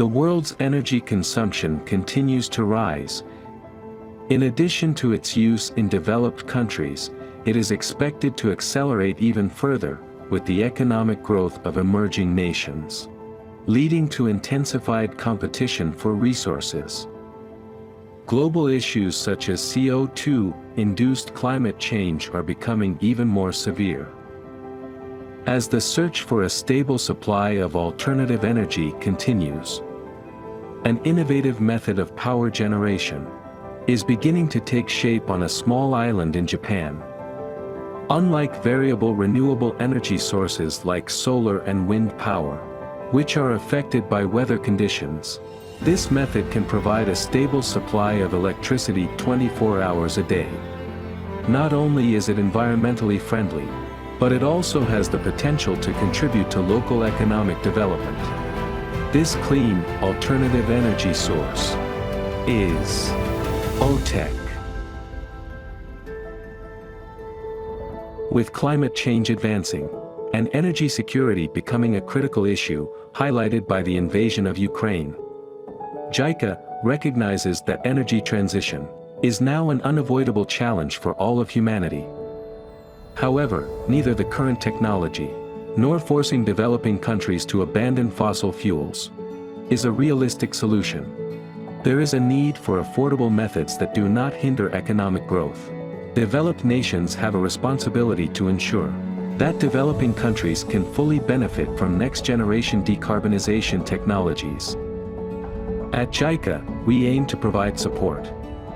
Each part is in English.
The world's energy consumption continues to rise. In addition to its use in developed countries, it is expected to accelerate even further with the economic growth of emerging nations, leading to intensified competition for resources. Global issues such as CO2-induced climate change are becoming even more severe. As the search for a stable supply of alternative energy continues, an innovative method of power generation is beginning to take shape on a small island in Japan. Unlike variable renewable energy sources like solar and wind power, which are affected by weather conditions, this method can provide a stable supply of electricity 24 hours a day. Not only is it environmentally friendly, but it also has the potential to contribute to local economic development. This clean, alternative energy source is OTEC. With climate change advancing, and energy security becoming a critical issue, highlighted by the invasion of Ukraine, JICA recognizes that energy transition is now an unavoidable challenge for all of humanity. However, neither the current technology, nor forcing developing countries to abandon fossil fuels, is a realistic solution. There is a need for affordable methods that do not hinder economic growth. Developed nations have a responsibility to ensure that developing countries can fully benefit from next-generation decarbonization technologies. At JICA, we aim to provide support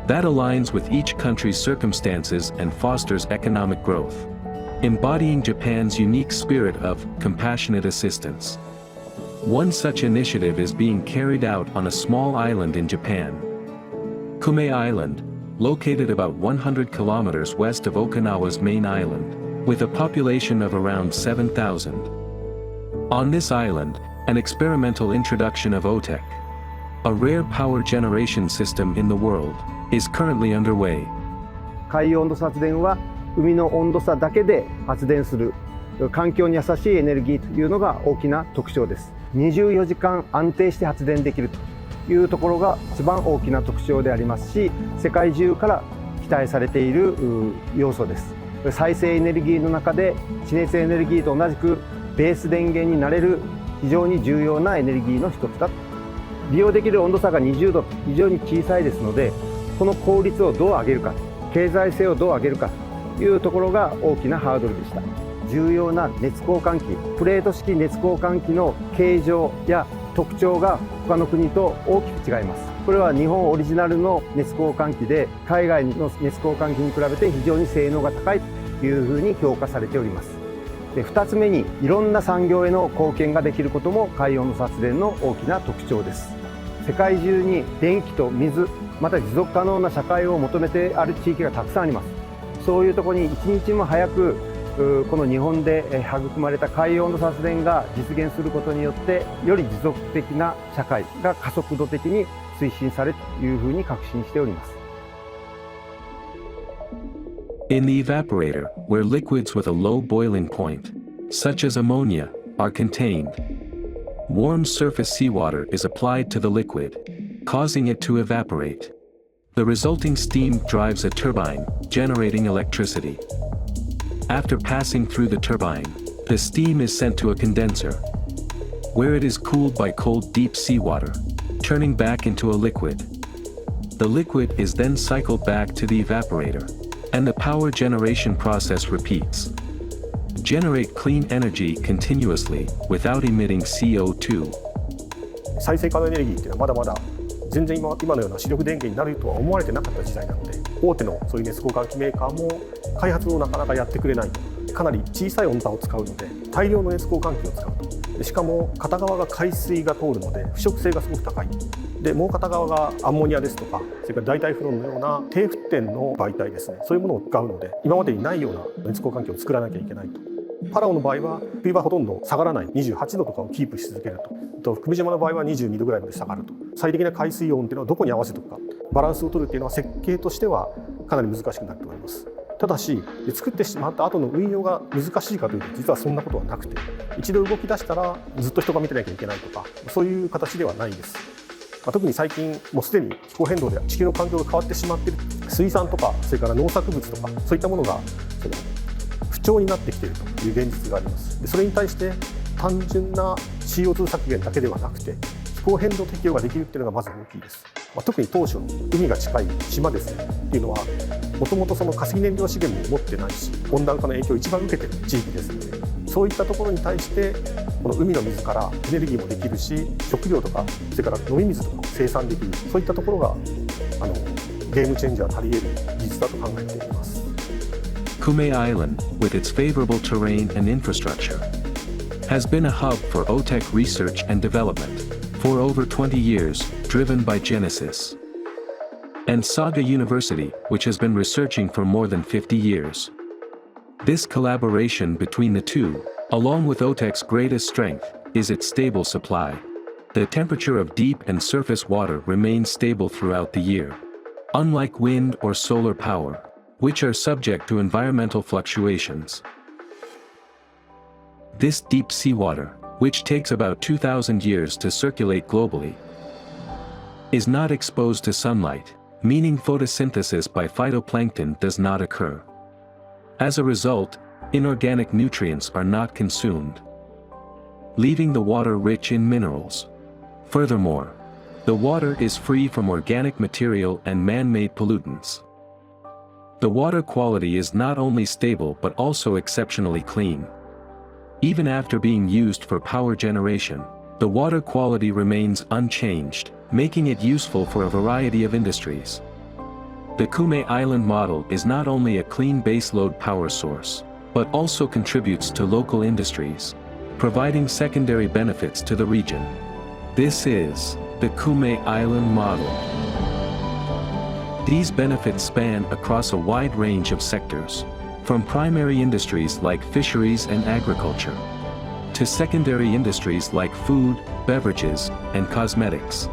that aligns with each country's circumstances and fosters economic growth, embodying Japan's unique spirit of compassionate assistance. One such initiative is being carried out on a small island in Japan, Kume Island, located about 100 kilometers west of Okinawa's main island, with a population of around 7,000. On this island, an experimental introduction of OTEC, a rare power generation system in the world, is currently underway. 海洋温度差発電は海の温度差だけで発電する環境に優しいエネルギーというのが大きな特徴です。24時間安定して発電できるというところが一番大きな特徴でありますし、世界中から期待されている要素です。再生エネルギーの中で地熱エネルギーと同じくベース電源になれる非常に重要なエネルギーの一つだ。利用できる温度差が20度と非常に小さいですので、この効率をどう上げるか、経済性をどう上げるかというところが大きなハードルでした。重要な熱交換器、プレート式熱交換器の形状や特徴が他の国と大きく違います。これは日本オリジナルの熱交換器で、海外の熱交換器に比べて非常に性能が高いというふうに評価されております。で、2つ目にいろんな産業への貢献ができることも海洋の発電の大きな特徴です。世界中に電気と水、また持続可能な社会を求めてある地域がたくさんあります。そういうところに一日も早くこの日本で育まれた海洋の発電が実現することによって、より持続的な社会が加速度的に推進されるというふうに確信しております。In the evaporator, where liquids with a low boiling point, such as ammonia, are contained, warm surface seawater is applied to the liquid, causing it to evaporate. The resulting steam drives a turbine, generating electricity. After passing through the turbine, the steam is sent to a condenser, where it is cooled by cold deep seawater, turning back into a liquid. The liquid is then cycled back to the evaporator, and the power generation process repeats. Generate clean energy continuously without emitting CO2. 再生可能エネルギーっていうのはまだまだ全然今のような主力電源になるとは思われてなかった時代なので、大手のそういう熱交換器メーカーも開発をなかなかやってくれないと。かなり小さい温度を使うので大量の熱交換器を使うと。でしかも片側が海水が通るので腐食性がすごく高い。でもう片側がアンモニアですとか、それから代替フロンのような低沸点の媒体ですね、そういうものを使うので今までにないような熱交換器を作らなきゃいけないと。パラオの場合は冬はほとんど下がらない28度とかをキープし続けると。久米島の場合は22度ぐらいまで下がると。最適な海水温っていうのはどこに合わせておくか、バランスを取るっていうのは設計としてはかなり難しくなっております。ただし作ってしまった後の運用が難しいかというと実はそんなことはなくて、一度動き出したらずっと人が見てなきゃいけないとかそういう形ではないです。特に最近もうすでに気候変動で地球の環境が変わってしまっている、水産とかそれから農作物とかそういったものが不調になってきているという現実があります。でそれに対して単純な CO2 削減だけではなくて気候変動適応ができるっていうのがまず大きいです。特に当初の海が近い島ですねっていうのはもともとその化石燃料資源も持ってないし温暖化の影響を一番受けている地域ですので、そういったところに対してこの海の水からエネルギーもできるし食料とかそれから飲み水とかも生産できる、そういったところがゲームチェンジャーたり得る技術だと考えています。 Kume Island, with its favorable terrain and infrastructure, has been a hub for OTEC research and development for over 20 years, driven by Genesis and Saga University, which has been researching for more than 50 years. This collaboration between the two, along with OTEC's greatest strength, is its stable supply. The temperature of deep and surface water remains stable throughout the year. Unlike wind or solar power, which are subject to environmental fluctuations. This deep seawater, which takes about 2,000 years to circulate globally, is not exposed to sunlight, meaning photosynthesis by phytoplankton does not occur. As a result, inorganic nutrients are not consumed, leaving the water rich in minerals. Furthermore, the water is free from organic material and man-made pollutants. The water quality is not only stable but also exceptionally clean. Even after being used for power generation, the water quality remains unchanged, making it useful for a variety of industries. The Kume Island model is not only a clean baseload power source, but also contributes to local industries, providing secondary benefits to the region. This is the Kume Island model. These benefits span across a wide range of sectors, from primary industries like fisheries and agriculture, to secondary industries like food, beverages, and cosmetics,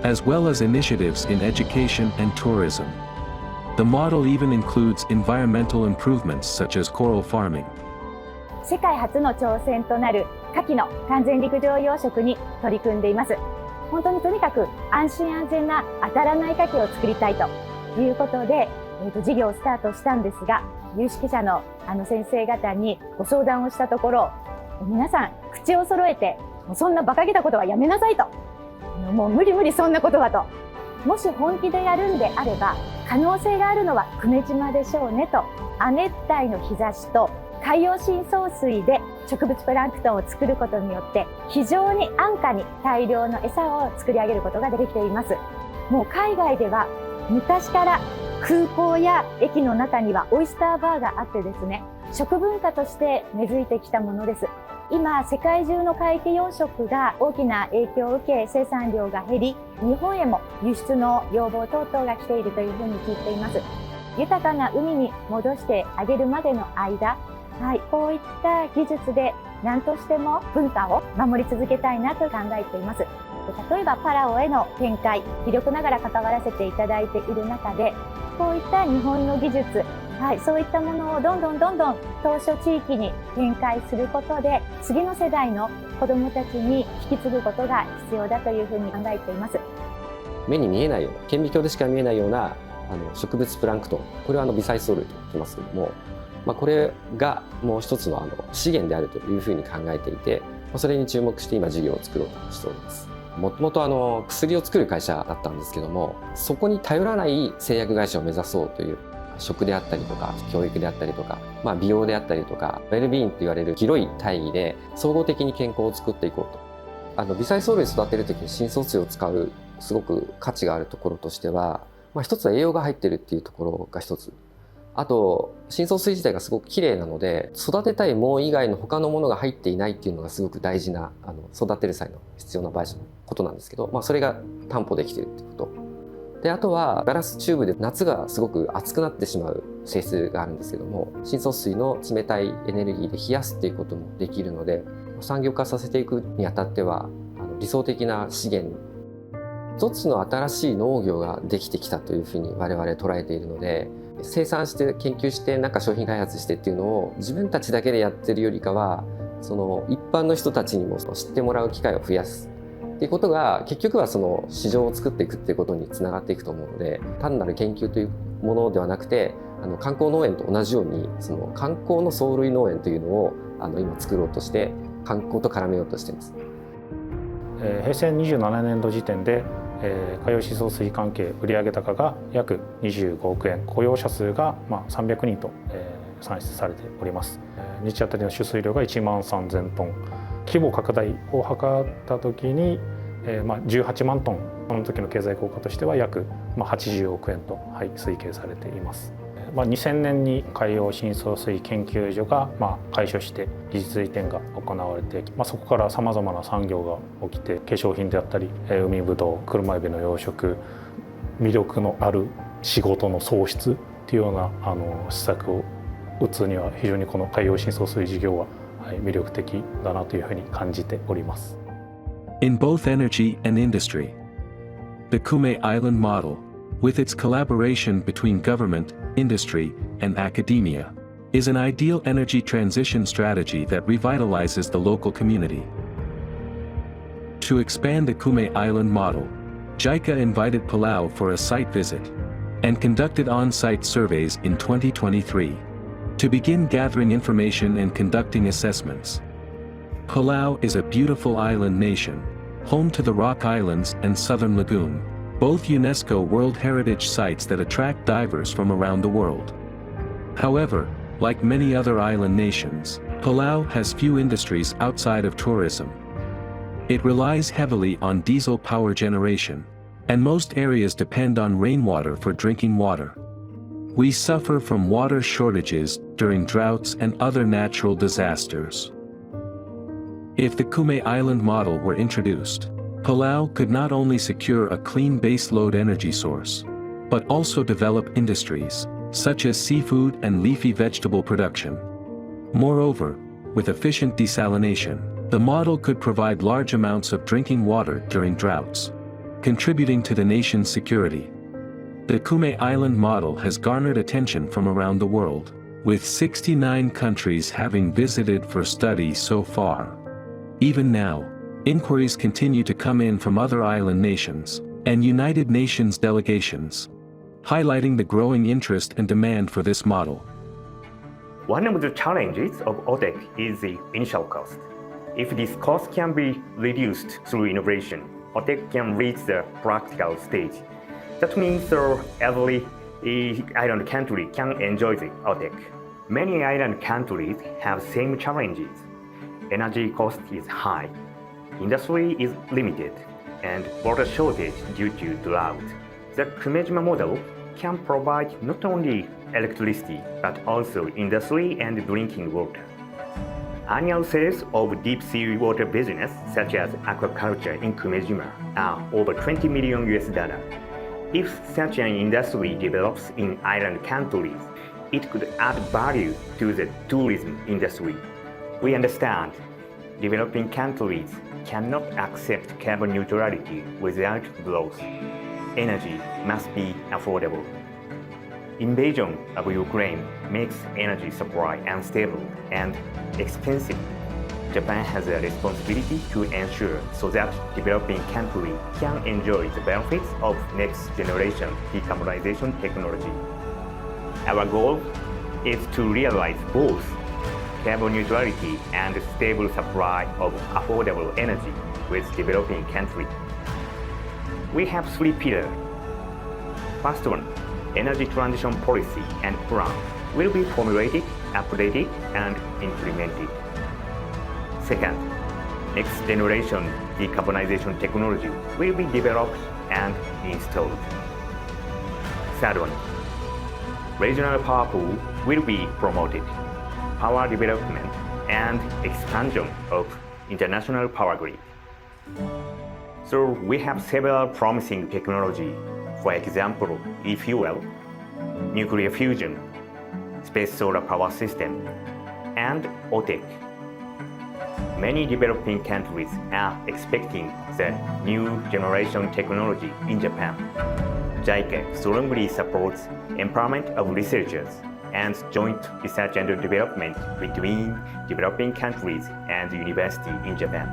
as well as initiatives in education and tourism. The model even includes environmental improvements such as coral farming. 世界初の挑戦となる牡蠣の完全陸上養殖に取り組んでいます。本当にとにかく安心安全な当たらない牡蠣を作りたいということで、事業をスタートしたんですが、有識者の先生方にご相談をしたところ、皆さん口を揃えて、もうそんな馬鹿げたことはやめなさいと、もう無理そんなことはと、もし本気でやるんであれば可能性があるのは久米島でしょうねと、亜熱帯の日差しと海洋深層水で植物プランクトンを作ることによって非常に安価に大量の餌を作り上げることができています。もう海外では昔から空港や駅の中にはオイスターバーがあってですね、食文化として根付いてきたものです。今世界中の海域養殖が大きな影響を受け生産量が減り、日本へも輸出の要望等々が来ているというふうに聞いています。豊かな海に戻してあげるまでの間、こういった技術で何としても文化を守り続けたいなと考えています。例えばパラオへの展開、微力ながら関わらせていただいている中で、こういった日本の技術、そういったものをどんどん島嶼地域に展開することで、次の世代の子どもたちに引き継ぐことが必要だというふうに考えています。目に見えないような、顕微鏡でしか見えないような植物プランクトン、これは微細藻類と言ってますけども、これがもう一つの資源であるというふうに考えていて、それに注目して今事業を作ろうとしております。もともと薬を作る会社だったんですけども、そこに頼らない製薬会社を目指そうという、食であったりとか教育であったりとか、美容であったりとかウェルビーインと言われる広い大義で総合的に健康を作っていこうと。微細藻類を育てる時に深層水を使うすごく価値があるところとしては、一つは栄養が入ってるっていうところが一つ。あと深層水自体がすごく綺麗なので、育てたい藻以外の他のものが入っていないっていうのがすごく大事な育てる際の必要なことなんですけど、それが担保できているってことで、あとはガラスチューブで夏がすごく熱くなってしまう性質があるんですけども、深層水の冷たいエネルギーで冷やすっていうこともできるので、産業化させていくにあたっては理想的な資源、一つの新しい農業ができてきたというふうに我々捉えているので、生産して研究してなんか商品開発してっていうのを自分たちだけでやってるよりかは、その一般の人たちにも知ってもらう機会を増やすっていうことが結局はその市場を作っていくっていうことにつながっていくと思うので、単なる研究というものではなくて、観光農園と同じようにその観光の藻類農園というのを今作ろうとして観光と絡めようとしています。平成27年度時点で海洋深層水関係売上高が約25億円、雇用者数が300人と算出されております。日当たりの取水量が1万3000トン、規模拡大を図った時に18万トン、この時の経済効果としては約80億円と推計されています。2000年に海洋深層水研究所が開所して技術移転が行われて、そこからさまざまな産業が起きて、化粧品であったり海ぶどう、車エビの養殖、魅力のある仕事の創出っていうような施策を打つには非常にこの海洋深層水事業は魅力的だなというふうに感じております。In both energy and industry, the Kume Island model, with its collaboration between government, industry, and academia, is an ideal energy transition strategy that revitalizes the local community. To expand the Kume Island model, JICA invited Palau for a site visit and conducted on-site surveys in 2023 to begin gathering information and conducting assessments. Palau is a beautiful island nation, home to the Rock Islands and Southern Lagoon, both UNESCO World Heritage Sites that attract divers from around the world. However, like many other island nations, Palau has few industries outside of tourism. It relies heavily on diesel power generation, and most areas depend on rainwater for drinking water. We suffer from water shortages during droughts and other natural disasters. If the Kume Island model were introduced, Palau could not only secure a clean baseload energy source, but also develop industries, such as seafood and leafy vegetable production. Moreover, with efficient desalination, the model could provide large amounts of drinking water during droughts, contributing to the nation's security. The Kume Island model has garnered attention from around the world, with 69 countries having visited for study so far. Even now, inquiries continue to come in from other island nations and United Nations delegations, highlighting the growing interest and demand for this model. One of the challenges of OTEC is the initial cost. If this cost can be reduced through innovation, OTEC can reach the practical stage. That means every island country can enjoy the OTEC. Many island countries have same challenges. Energy cost is high, industry is limited, and water shortage due to drought. The Kumejima model can provide not only electricity but also industry and drinking water. Annual sales of deep sea water business such as aquaculture in Kumejima are over $20 million. If such an industry develops in island countries, it could add value to the tourism industry. We understand developing countries cannot accept carbon neutrality without growth. Energy must be affordable. Invasion of Ukraine makes energy supply unstable and expensive. Japan has a responsibility to ensure so that developing countries can enjoy the benefits of next generation decarbonization technology. Our goal is to realize both carbon neutrality and stable supply of affordable energy with developing countries. We have three pillars. First one, energy transition policy and plan will be formulated, updated, and implemented. Second, next generation decarbonization technology will be developed and installed. Third one, regional power pool will be promoted, power development and expansion of international power grid. So we have several promising technology, for example, e-fuel, nuclear fusion, space solar power system, and OTEC. Many developing countries are expecting the new generation technology in Japan. JICA strongly supports empowerment of researchers and joint research and development between developing countries and university in Japan.